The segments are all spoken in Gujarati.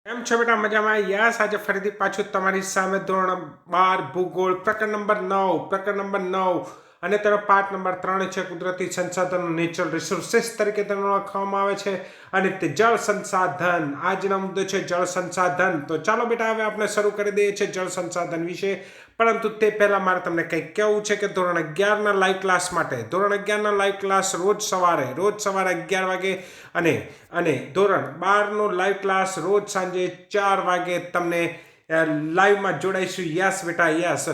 કેમ છો બેટા? મજામાં? યસ, આજે ફરીથી પાછું તમારી સામે ધોરણ 12 ભૂગોળ પ્રકરણ નંબર 9 અને તેનો પાઠ નંબર 3 છે કુદરતી સંસાધનો, નેચરલ રિસોર્સિસ તરીકે તેને ઓળખવામાં આવે છે અને તે જળ સંસાધન. આજનો મુદ્દો છે જળ સંસાધન. તો ચાલો બેટા, હવે આપણે શરૂ કરી દઈએ છીએ જળ સંસાધન વિશે. પરંતુ તે પહેલા મારે તમને કંઈક કહેવું છે કે ધોરણ 11ના લાઈવ ક્લાસ માટે ધોરણ 11ના લાઈવ ક્લાસ રોજ સવારે 11 વાગે અને ધોરણ 12નો લાઈવ ક્લાસ રોજ સાંજે 4 વાગે તમને લાઈવમાં જોડાઈશું. યસ બેટા, યસ.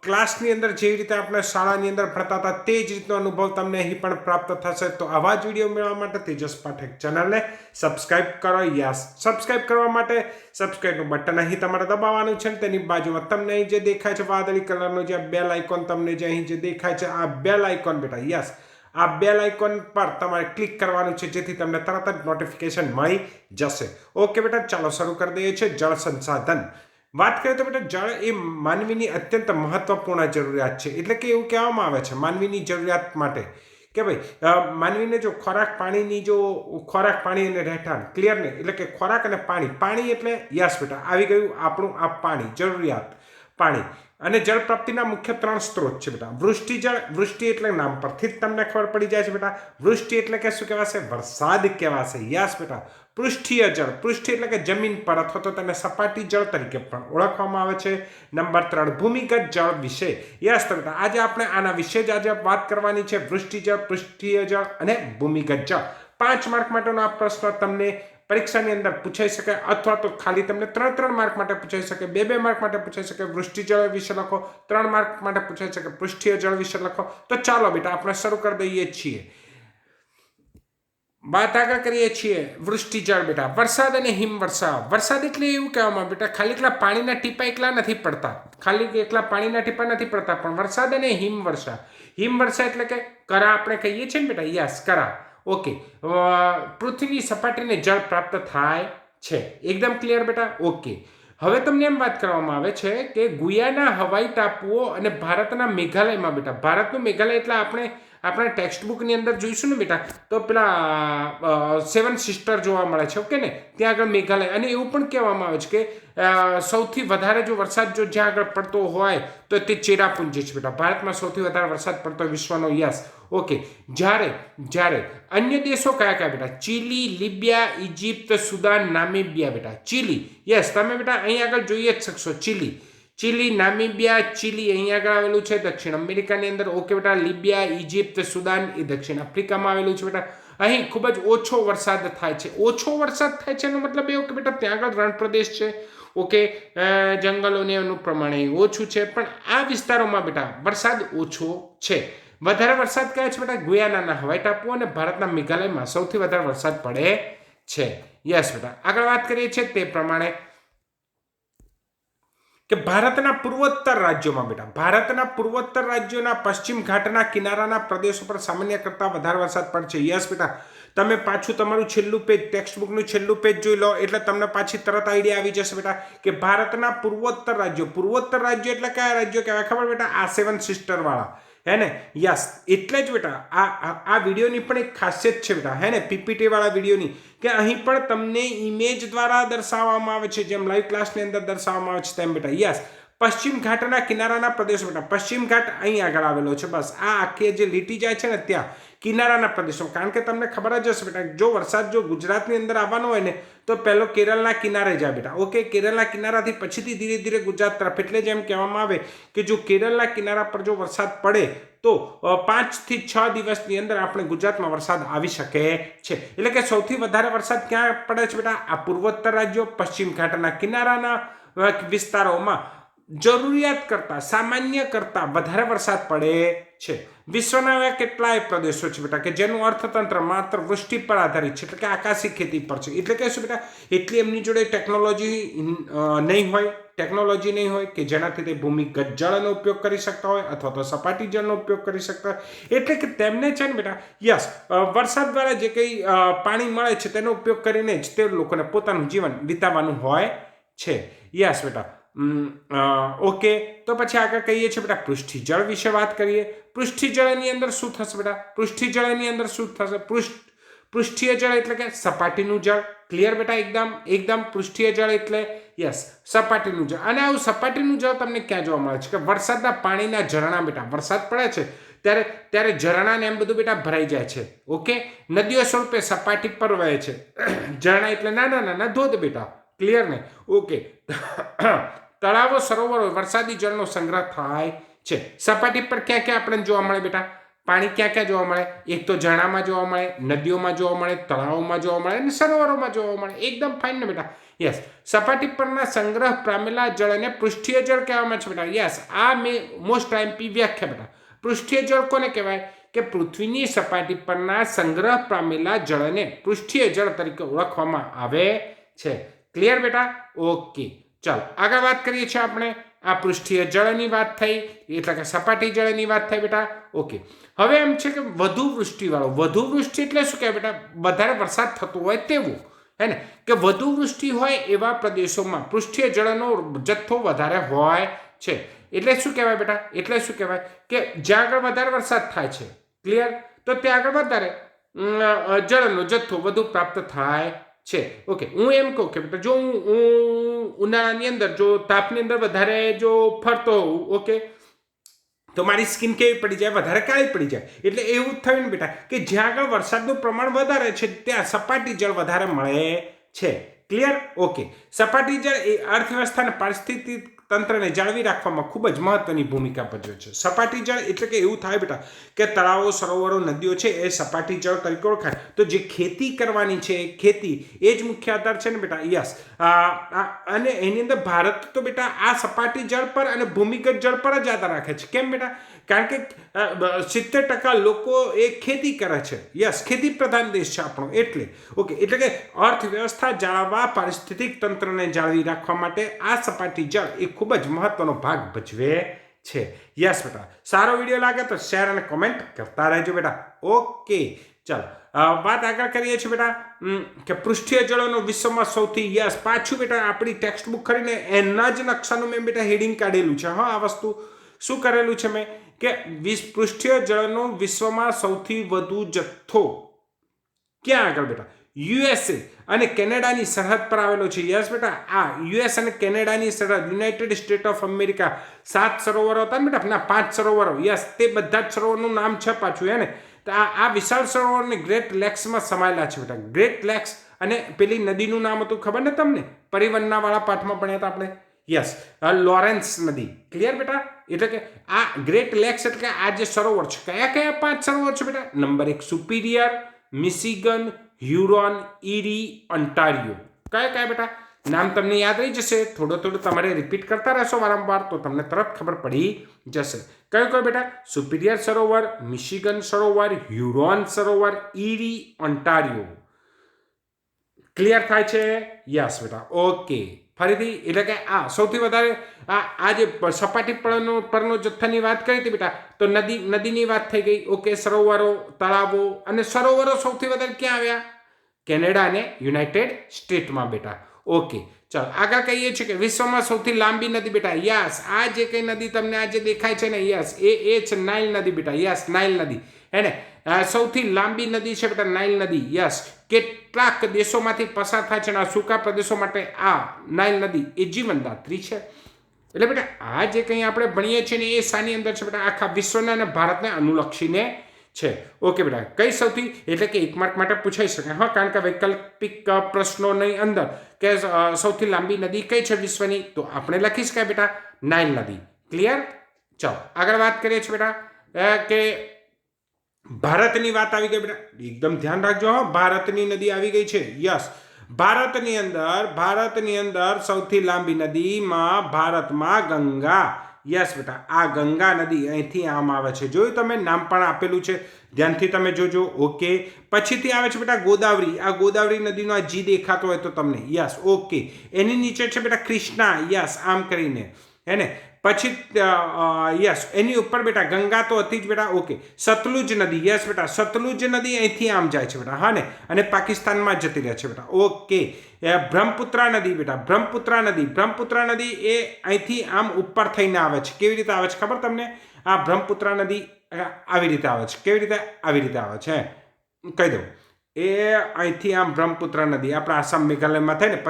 ક્લાસની અંદર જેવી રીતે આપણે શાળાની અંદર ભણતા હતા તે જ રીતનો અનુભવ તમને અહીં પણ પ્રાપ્ત થશે. તો આવા જ વિડીયો મેળવવા માટે તેજસ પાઠક ચેનલને સબસ્ક્રાઇબ કરો. યસ, સબસ્ક્રાઇબ કરવા માટે સબસ્ક્રાઇબનું બટન અહીં તમારે દબાવવાનું છે. તેની બાજુમાં તમને અહીં જે દેખાય છે વાદળી કલરનો જે બેલ આઇકોન, તમને જે અહીં જે દેખાય છે આ બેલ આઇકોન બેટા, યસ, આ બેલ આઇકોન પર તમારે ક્લિક કરવાનું છે જેથી તમને તરત જ નોટિફિકેશન મળી જશે. ઓકે બેટા, ચાલો શરૂ કરી દઈએ છીએ જળ સંસાધન. વાત કરીએ તો બેટા, જળ એ માનવીની અત્યંત મહત્વપૂર્ણ જરૂરિયાત છે. એટલે કે એવું કહેવામાં આવે છે માનવીની જરૂરિયાત માટે કે ભાઈ માનવીને જો ખોરાક પાણી અને રહેઠાણ ક્લિયર ને, એટલે કે ખોરાક અને પાણી એટલે યસ બેટા, આવી ગયું આપણું આ પાણી, જરૂરિયાત પાણી. અને જળ પ્રાપ્તિના મુખ્ય 3 સ્ત્રોત છે બેટા. વૃષ્ટિ એટલે નામ પરથી જ તમને ખબર પડી જાય છે બેટા. વૃષ્ટિ એટલે કે શું કહેવાશે? વરસાદ કહેવાશે. યસ બેટા. પૃષ્ઠીય જળ, પૃષ્ઠ એટલે કે જમીન પર અથવા તો તેને સપાટી જળ તરીકે પણ ઓળખવામાં આવે છે. નંબર 3 ભૂમિગત જળ વિશે. યસ બેટા, આજે આપણે આના વિશે જ આજે વાત કરવાની છે. વૃષ્ટિ જળ, પૃષ્ઠીય જળ અને ભૂમિગત જળ. 5 માર્ક માટેનો આ પ્રશ્ન તમને પરીક્ષાની અંદર પૂછાઈ શકે, અથવા તો ખાલી તમને 3 માર્ક માટે પૂછાઈ શકે, 2 માર્ક માટે પૂછાઈ શકે. વૃષ્ટિ જળ વિશે લખો, 3 માર્ક માટે પૂછાઈ શકે પૃષ્ઠીય જળ વિશે લખો. તો ચાલો બેટા, આપણે શરૂ કરી દઈએ છીએ. વાત આગળ કરીએ છીએ. વૃષ્ટિ જળ બેટા, વરસાદ અને હિમવર્ષા. વરસાદ એટલે એવું કહેવામાં બેટા, ખાલી એકલા પાણીના ટીપા એકલા નથી પડતા, પણ વરસાદ અને હિમવર્ષા. હિમવર્ષા એટલે કે કરા આપણે કહીએ છીએ ને બેટા, યસ, કરા. ઓકે. પૃથ્વીની સપાટીને જળ પ્રાપ્ત થાય છે. એકદમ ક્લિયર બેટા? ઓકે. હવે તમને એમ વાત કરવામાં આવે છે કે ગુયાના હવાઈ ટાપુઓ અને ભારતના મેઘાલયમાં બેટા, ભારતનું મેઘાલય એટલે આપણે ટેક્સ્ટ બુકની અંદર જોઈશું ને બેટા, તો પેલા 7 સિસ્ટર જોવા મળે છે. ઓકે ને, ત્યાં આગળ મેઘાલય. અને એવું પણ કહેવામાં આવે છે કે સૌથી વધારે જો વરસાદ જો જ્યાં આગળ પડતો હોય તો તે ચેરાપુંજી છે બેટા. ભારતમાં સૌથી વધારે વરસાદ પડતો વિશ્વનો. યસ. ઓકે. જ્યારે અન્ય દેશો કયા બેટા? ચીલી, લિબિયા, ઇજિપ્ત, સુદાન, નામીબિયા બેટા. ચીલી, યસ, તમે બેટા અહીં આગળ જોઈએ જ શકશો. ચીલી, નામીબિયા. ચીલી અહીં આગળ આવેલું છે દક્ષિણ અમેરિકાની અંદર. ઓકે બેટા. લિબિયા, ઇજિપ્ત, સુદાન એ દક્ષિણ આફ્રિકામાં આવેલું છે બેટા. અહીં ખૂબ જ ઓછો વરસાદ થાય છે. ઓછો વરસાદ થાય છે એનો મતલબ એવું કે બેટા ત્યાં આગળ રણ પ્રદેશ છે. ઓકે. જંગલોને એનું પ્રમાણે ઓછું છે, પણ આ વિસ્તારોમાં બેટા વરસાદ ઓછો છે. વધારે વરસાદ કયા છે બેટા? ગુયાનાના હવાઈ ટાપુ અને ભારતના મેઘાલયમાં સૌથી વધારે વરસાદ પડે છે. યસ બેટા. આગળ વાત કરીએ છીએ તે પ્રમાણે કે ભારતના પૂર્વોત્તર રાજ્યોમાં બેટા, ભારતના પૂર્વોત્તર રાજ્યોના પશ્ચિમ ઘાટના કિનારાના પ્રદેશો પર સામાન્ય કરતાં વધારે વરસાદ પડશે. યસ બેટા, તમે પાછું તમારું છેલ્લું પેજ, ટેક્સ્ટ બુકનું છેલ્લું પેજ જોઈ લો એટલે તમને પાછી તરત આઈડિયા આવી જશે બેટા કે ભારતના પૂર્વોત્તર રાજ્યો એટલે કયા રાજ્યો કહેવાય ખબર બેટા? આ 7 સિસ્ટર વાળા, હે ને? યસ. એટલે જ બેટા આ વિડીયોની પણ એક ખાસિયત છે બેટા, હે ને, પીપીટી વાળા વિડીયોની, કે અહીં પણ તમને ઇમેજ દ્વારા દર્શાવવામાં આવે છે, જેમ લાઈવ ક્લાસની અંદર દર્શાવવામાં આવે છે તેમ બેટા. યસ. પશ્ચિમ ઘાટના કિનારાના પ્રદેશો બેટા, પશ્ચિમ ઘાટ અહીં આગળ આવેલો છે. બસ આ આખી જે લીટી જાય છે ને ત્યાં કિનારાના પ્રદેશો. કારણ કે તમને ખબર જ હશે બેટા, જો વરસાદ જો ગુજરાતની અંદર આવવાનો હોય ને તો પહેલો કેરળના કિનારે જાય બેટા. ઓકે. કેરળના કિનારાથી પછીથી ધીરે ધીરે ગુજરાત તરફ. એટલે જેમ કહેવામાં આવે કે જો કેરળના કિનારા પર જો વરસાદ પડે તો 5 થી 6 દિવસની અંદર આપણે ગુજરાતમાં વરસાદ આવી શકે છે. એટલે કે સૌથી વધારે વરસાદ ક્યાં પડે છે બેટા? આ પૂર્વોત્તર રાજ્યો, પશ્ચિમ ઘાટના કિનારાના વિસ્તારોમાં જરૂરિયાત કરતા, સામાન્ય કરતા વધારે વરસાદ પડે છે. વિશ્વના એવા કેટલાય પ્રદેશો છે બેટા કે જેનું અર્થતંત્ર માત્ર વૃષ્ટિ પર આધારિત છે, એટલે કે આકાશી ખેતી પર છે. એટલે કે શું બેટા? એટલી એમની જોડે ટેકનોલોજી નહીં હોય કે જેનાથી તે ભૂમિગત જળનો ઉપયોગ કરી શકતા હોય અથવા તો સપાટી જળનો ઉપયોગ કરી શકતા હોય. એટલે કે તેમને છે ને બેટા, યસ, વરસાદ દ્વારા જે કંઈ પાણી મળે છે તેનો ઉપયોગ કરીને જ તે લોકોને પોતાનું જીવન વિતાવવાનું હોય છે. યસ બેટા. ઓકે. તો પછી આગળ કહીએ છીએ બેટા પૃષ્ઠી જળ વિશે વાત કરીએ. પૃષ્ઠી જળની અંદર શું થશે બેટા? પૃષ્ઠીય જળ એટલે કે સપાટીનું જળ. ક્લિયર બેટા? એકદમ એકદમ પૃષ્ઠીય જળ એટલે યસ સપાટીનું જળ. અને આવું સપાટીનું જળ તમને ક્યાં જોવા મળે છે? કે વરસાદના પાણીના ઝરણા બેટા, વરસાદ પડે છે ત્યારે ઝરણા ને એમ બધું બેટા ભરાઈ જાય છે. ઓકે, નદીઓ સ્વરૂપે સપાટી પર વહે છે. ઝરણા એટલે નાના નાના ધોધ બેટા. ક્લિયર ને? ઓકે. તળાવો, સરોવરો વરસાદી જળનો સંગ્રહ થાય છે. સપાટી પર ક્યાં ક્યાં આપણને જોવા મળે બેટા? પાણી ક્યાં ક્યાં જોવા મળે? એક તો ઝરણામાં જોવા મળે, નદીઓમાં જોવા મળે, તળાવોમાં જોવા મળે અને સરોવરોમાં જોવા મળે. એકદમ ફાઇન ને બેટા? યસ. સપાટી પરના સંગ્રહ પામેલા જળને પૃષ્ઠીય જળ કહેવામાં છે બેટા. યસ, આ મેં મોસ્ટ આઈએમપી વ્યાખ્યા બેટા. પૃષ્ઠીય જળ કોને કહેવાય? કે પૃથ્વીની સપાટી પરના સંગ્રહ પામેલા જળને પૃષ્ઠીય જળ તરીકે ઓળખવામાં આવે છે. ક્લિયર બેટા? ઓકે, ચાલો આગળ વાત કરીએ છીએ આપણે. આ પૃષ્ઠીય જળની વાત થઈ, એટલે કે સપાટી જળની વાત થઈ બેટા. ઓકે, હવે એમ છે કે વધુ વૃષ્ટિવાળો. વધુ વૃષ્ટિ એટલે શું કહેવાય બેટા? વધારે વરસાદ થતો હોય તેવું, હે ને? કે વધુ વૃષ્ટિ હોય એવા પ્રદેશોમાં પૃષ્ઠીય જળનો જથ્થો વધારે હોય છે. એટલે શું કહેવાય બેટા? એટલે શું કહેવાય? કે જ્યાં આગળ વધારે વરસાદ થાય છે, ક્લિયર, તો ત્યાં આગળ વધારે જળનો જથ્થો વધુ પ્રાપ્ત થાય છે. ઓકે, હું એમ કહું કે બેટા જો હું ઉનાળાની અંદર જો તાપની અંદર વધારે જો ફરતો હોઉં, ઓકે, તો મારી સ્કિન કેવી પડી જાય? વધારે કાળી પડી જાય. એટલે એવું જ થયું ને બેટા કે જ્યાં આગળ વરસાદનું પ્રમાણ વધારે છે ત્યાં સપાટી જળ વધારે મળે છે. ક્લિયર? ઓકે, સપાટી જળ એ અર્થવ્યવસ્થાને પારિસ્થિતિક તંત્રને જાળવી રાખવામાં ખૂબ જ મહત્વની ભૂમિકા ભજવે છે. સપાટી જળ એટલે કે એવું થાય બેટા કે તળાવો, સરોવરો, નદીઓ છે એ સપાટી જળ તરીકે ઓળખાય. તો જે ખેતી કરવાની છે, ખેતી એ જ મુખ્ય આધાર છે ને બેટા. યસ. અને એની અંદર ભારત તો બેટા આ સપાટી જળ પર અને ભૂમિગત જળ પર જ આધાર રાખે છે. કેમ બેટા? કારણ કે 70% લોકો એ ખેતી કરે છે. યસ, ખેતી પ્રધાન દેશ છે આપણો. એટલે ઓકે, એટલે કે અર્થવ્યવસ્થા જાળવવા, પારિસ્થિતિક તંત્રને જાળવી રાખવા માટે આ સપાટી જળ એ ખૂબ જ મહત્વનો ભાગ ભજવે છે. યસ બેટા, સારો વિડીયો લાગે તો શેર અને કોમેન્ટ કરતા રહેજો બેટા. ઓકે, ચાલો વાત આગળ કરીએ છીએ બેટા કે પૃષ્ઠીય જળનો વિશ્વમાં સૌથી, યસ, પાછું બેટા આપણી ટેક્સ્ટ બુક કરીને એના જ નકશાનું મેં બેટા હેડિંગ કાઢેલું છે. હા, આ વસ્તુ શું કરેલું છે મેં કે પૃષ્ઠીય જળનો વિશ્વમાં સૌથી વધુ જથ્થો ક્યાં આગળ બેટા? યુએસએ અને કેનેડાની સરહદ પર આવેલો છે. યસ બેટા, આ યુએસ અને કેનેડાની સરહદ, યુનાઇટેડ સ્ટેટ ઓફ અમેરિકા. 7 સરોવરો હતા ને બેટા, 5 સરોવરો. યસ, તે બધા જ સરોવરનું નામ છે પાછું, હે ને? તો આ વિશાળ સરોવરને ગ્રેટ લેક્સમાં સમાયેલા છે બેટા. ગ્રેટ લેક્સ અને પેલી નદીનું નામ હતું ખબર ને તમને? પરિવહનના વાળા પાઠમાં ભણ્યા હતા આપણે. યસ, લોરેન્સ નદી. ક્લિયર બેટા? એટલે કે આ ગ્રેટ લેક્સ એટલે કે આ જે સરોવર છે, કયા કયા 5 સરોવર છે બેટા? Number 1 Superior, Michigan, Huron, Erie, Ontario. કયા કયા બેટા? નામ તમને યાદ રહી જશે. થોડું થોડું તમારે રિપીટ કરતા રહેશો વારંવાર તો તમને તરત ખબર પડી જશે. કયો કયો બેટા? સુપિરિયર સરોવર, મિશિગન સરોવર, હ્યુરોન સરોવર, ઇરી, ઓન્ટારિયો. ક્લિયર થાય છે? યસ બેટા. ઓકે, ફરીથી એટલે કે આ સૌથી વધારે આ જે સપાટી પરનો જથ્થાની વાત કરી હતી બેટા, તો નદીની વાત થઈ ગઈ. ઓકે, સરોવરો, તળાવો અને સરોવરો સૌથી વધારે ક્યાં આવ્યા? કેનેડા અને યુનાઇટેડ સ્ટેટમાં બેટા. ઓકે, ચાલો આગળ કહીએ છીએ કે વિશ્વમાં સૌથી લાંબી નદી બેટા. યસ, આ જે કઈ નદી તમને આજે દેખાય છે ને, યસ, એ છે નાઇલ નદી બેટા. યસ, નાઇલ નદી, હે ને? સૌથી લાંબી નદી છે બેટા નાઇલ નદી. યસ, કેટલાક દેશોમાંથી પસાર થાય છે અને આ સૂકા પ્રદેશો માટે આ નાઇલ નદી એ જીવનદાત્રી છે. એટલે બેટા આ જે કંઈ આપણે ભણીએ છીએ ને એ શાની અંદર છે બેટા? આખા વિશ્વના અને ભારતને અનુલક્ષીને છે. ઓકે બેટા, કઈ સૌથી, એટલે કે 1 માર્ક માટે પૂછાઈ શકે. હા, કારણ કે વૈકલ્પિક પ્રશ્નોની અંદર કે સૌથી લાંબી નદી કઈ છે વિશ્વની, તો આપણે લખી શકાય બેટા નાઇલ નદી. ક્લિયર? ચાલો આગળ વાત કરીએ છીએ બેટા કે ભારતની વાત આવી ગઈ બેટા. એકદમ ધ્યાન રાખજો. હા, ભારતની નદી આવી ગઈ છે. યસ, ભારતની અંદર સૌથી લાંબી નદીમાં ભારતમાં ગંગા. યસ બેટા, આ ગંગા નદી અહીંથી આમ આવે છે. જોયું તમે? નામ પણ આપેલું છે, ધ્યાનથી તમે જોજો. ઓકે, પછીથી આવે છે બેટા ગોદાવરી. આ ગોદાવરી નદીનો આ જી દેખાતો હોય તો તમને. યસ, ઓકે, એની નીચે છે બેટા કૃષ્ણા. યસ, આમ કરીને, હે ને? પછી યસ, એની ઉપર બેટા ગંગા તો હતી જ બેટા. ઓકે, સતલુજ નદી. યસ બેટા, સતલુજ નદી અહીંથી આમ જાય છે બેટા. હા ને? અને પાકિસ્તાનમાં જતી રહે છે બેટા. ઓકે, બ્રહ્મપુત્રા નદી બેટા. બ્રહ્મપુત્રા નદી એ અહીંથી આમ ઉપર થઈને આવે છે. કેવી રીતે આવે છે ખબર તમને? આ બ્રહ્મપુત્રા નદી આવી રીતે આવે છે. કેવી રીતે? આવી રીતે આવે છે. કહી દઉં. એ અહીંથી આમ બ્રહ્મપુત્ર નદી આપણા આસામ મેઘાલયમાં થાય ને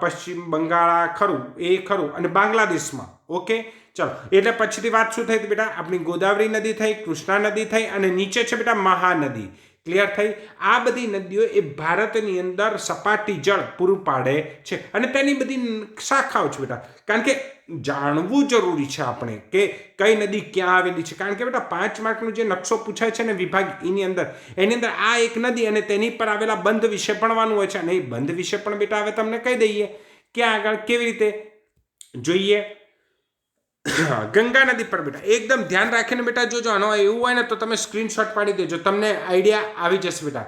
પશ્ચિમ બંગાળ ખરું એ ખરું અને બાંગ્લાદેશમાં. ઓકે ચલો, એટલે પછીથી વાત શું થઈ હતી બેટા? આપણી ગોદાવરી નદી થઈ, કૃષ્ણા નદી થઈ અને નીચે છે બેટા મહાનદી. ક્લિયર થઈ? આ બધી નદીઓ એ ભારતની અંદર સપાટી જળ પૂરું પાડે છે અને તેની બધી શાખાઓ છે બેટા. કારણ કે જાણવું જરૂરી છે આપણે કે કઈ નદી ક્યાં આવેલી છે. કારણ કે બેટા 5 માર્કનો જે નકશો પૂછાય છે ને વિભાગ એની અંદર આ એક નદી અને તેની પર આવેલા બંધ વિશે ભણવાનું હોય છે. અને એ બંધ વિશે પણ બેટા હવે તમને કહી દઈએ ક્યાં આગળ કેવી રીતે જોઈએ. ગંગા નદી પર બેટા એકદમ ધ્યાન રાખીને બેટા જોજો. આનો એવું હોય ને તો તમે સ્ક્રીનશોટ પાડી દેજો, તમને આઈડિયા આવી જશે બેટા.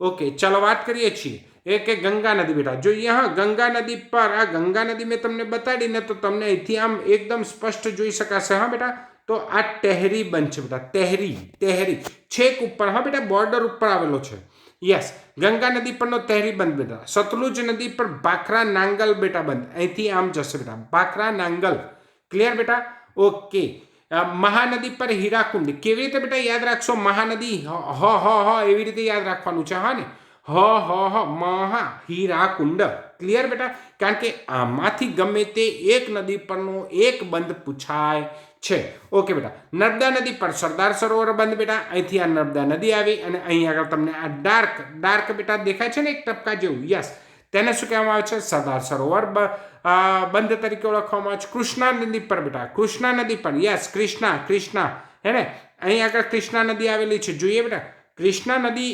ઓકે ચલો વાત કરીએ છીએ એ કે ગંગા નદી બેટા જોઈએ. હા, ગંગા નદી પર આ ગંગા નદી મેં તમને બતાડીને તો તમને અહીંથી આમ એકદમ સ્પષ્ટ જોઈ શકાશે. હા બેટા, તો આ ટેહરી બંધ છે બેટા. ટેહરી છેક ઉપર, હા બેટા બોર્ડર ઉપર આવેલો છે. યસ, ગંગા નદી પરનો ટેહરી બંધ બેટા. સતલુજ નદી પર ભાખરા નાંગલ બેટા બંધ, અહીંથી આમ જશે બેટા ભાખરા નાંગલ. ક્લિયર બેટા? ઓકે. મહાનદી પર હીરાકુંડ. કેવી રીતે બેટા યાદ રાખશો? મહાનદી એવી રીતે યાદ રાખવાનું છે. હા ને, મહા હીરાકુંડ. ક્લિયર બેટા? કારણ કે આમાંથી ગમે તે એક નદી પરનો એક બંધ પૂછાય છે. ઓકે બેટા. નર્મદા નદી પર સરદાર સરોવર બંધ બેટા. અહીંથી આ નર્મદા નદી આવી અને અહીં આગળ તમને આ ડાર્ક બેટા દેખાય છે ને એક ટપકા જેવું. યસ, તેને શું કહેવામાં આવે છે? સરદાર સરોવર બંધ તરીકે ઓળખવામાં આવે છે. કૃષ્ણા નદી પર બેટા, કૃષ્ણા નદી પર. યસ, કૃષ્ણા હે ને, અહીં આગળ કૃષ્ણા નદી આવેલી છે. જોઈએ બેટા, કૃષ્ણા નદી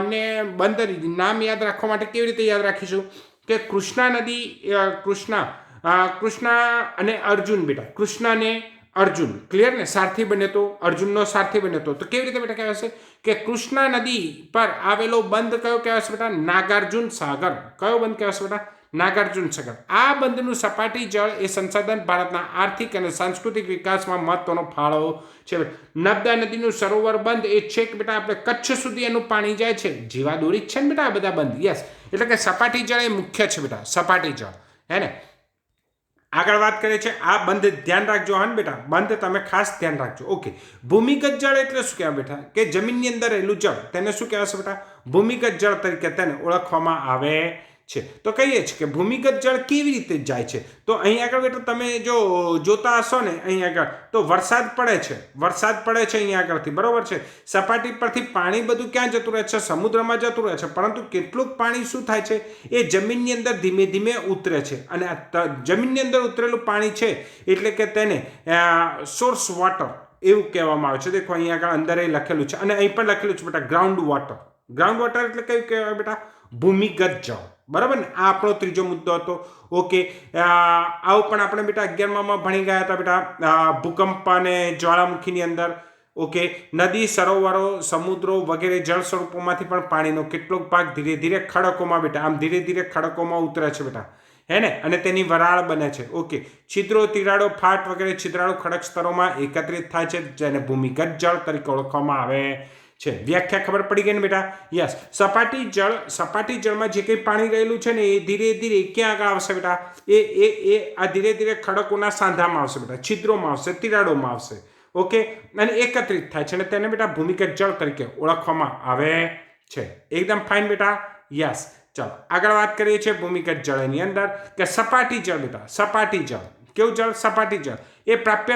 ને બંધ નામ યાદ રાખવા માટે કેવી રીતે યાદ રાખીશું કે કૃષ્ણા નદી કૃષ્ણા અને અર્જુન બેટા, કૃષ્ણ ને અર્જુન. ક્લિયર ને? સારથી બને તો, અર્જુનનો સારથી બને તો કેવી રીતે બેટા કહેવાશે કે કૃષ્ણા નદી પર આવેલો બંધ કયો કહેવાશે બેટા? નાગાર્જુન સાગર. કયો બંધ કહેવાશે બેટા? નાગાર્જુન સાગર. આ બંધનું સપાટી જળ એ સંસાધન ભારતના આર્થિક અને સાંસ્કૃતિક વિકાસમાં મહત્વનો ફાળો છે. નર્મદા નદીનું સરોવર બંધ એ છેક બેટા આપણે કચ્છ સુધી એનું પાણી જાય છે. જીવાદોરી જ છે ને બેટા આ બધા બંધ. યસ, એટલે કે સપાટી જળ એ મુખ્ય છે બેટા, સપાટી જળ. હે ને? આગળ વાત કરીએ છીએ આ બંધ ધ્યાન રાખજો. હા બેટા, બંધ તમે ખાસ ધ્યાન રાખજો. ઓકે. ભૂમિગત જળ એટલે શું કહેવાય બેટા? કે જમીનની અંદર રહેલું જળ, તેને શું કહેવાશે બેટા? ભૂમિગત જળ તરીકે તેને ઓળખવામાં આવે છે. તો કહીએ છીએ કે ભૂમિગત જળ કેવી રીતે જાય છે? તો અહીં આગળ બેટા તમે જો જોતા હશો ને અહીં આગળ તો વરસાદ પડે છે અહીં આગળથી, બરોબર છે. સપાટી પરથી પાણી બધું ક્યાં જતું રહે છે? સમુદ્રમાં જતું રહે છે. પરંતુ કેટલુંક પાણી શું થાય છે? એ જમીનની અંદર ધીમે ધીમે ઉતરે છે. અને જમીનની અંદર ઉતરેલું પાણી છે એટલે કે તેને સોર્સ વોટર એવું કહેવામાં આવે છે. દેખો અહીં આગળ અંદર એ લખેલું છે અને અહીં પણ લખેલું છે બેટા ગ્રાઉન્ડ વોટર. ગ્રાઉન્ડ વોટર એટલે કયું કહેવાય બેટા? ભૂમિગત જળ. બરાબર ને? આ આપણો ત્રીજો મુદ્દો હતો. ઓકે. આવું પણ આપણે બેટા 11માં ભણી ગયા હતા બેટા ભૂકંપ અને જ્વાળામુખીની અંદર. ઓકે. નદી, સરોવરો, સમુદ્રો વગેરે જળ સ્વરૂપોમાંથી પણ પાણીનો કેટલોક ભાગ ધીરે ધીરે ખડકોમાં બેટા આમ ધીરે ધીરે ખડકોમાં ઉતરે છે બેટા. હે ને? અને તેની વરાળ બને છે. ઓકે. છિદ્રો, તિરાડો, ફાટ વગેરે છિદ્રાળુ ખડક સ્તરોમાં એકત્રિત થાય છે, જેને ભૂમિગત જળ તરીકે ઓળખવામાં આવે છે. વ્યાખ્યા ખબર પડી ગઈ ને બેટા? યસ. સપાટી જળમાં જે કંઈ પાણી રહેલું છે ને એ ધીરે ધીરે ક્યાં આગળ આવશે બેટા? એ આ ધીરે ધીરે ખડકોના સાંધામાં આવશે બેટા, છિદ્રોમાં આવશે, તિરાડોમાં આવશે. ઓકે. અને એકત્રિત થાય છે અને તેને બેટા ભૂમિગત જળ તરીકે ઓળખવામાં આવે છે. એકદમ ફાઇન બેટા. યસ. ચાલો આગળ વાત કરીએ છીએ ભૂમિગત જળની અંદર કે સપાટી જળ બેટા. સપાટી જળ કેવું જળ? સપાટી જળ એ પ્રાપ્ય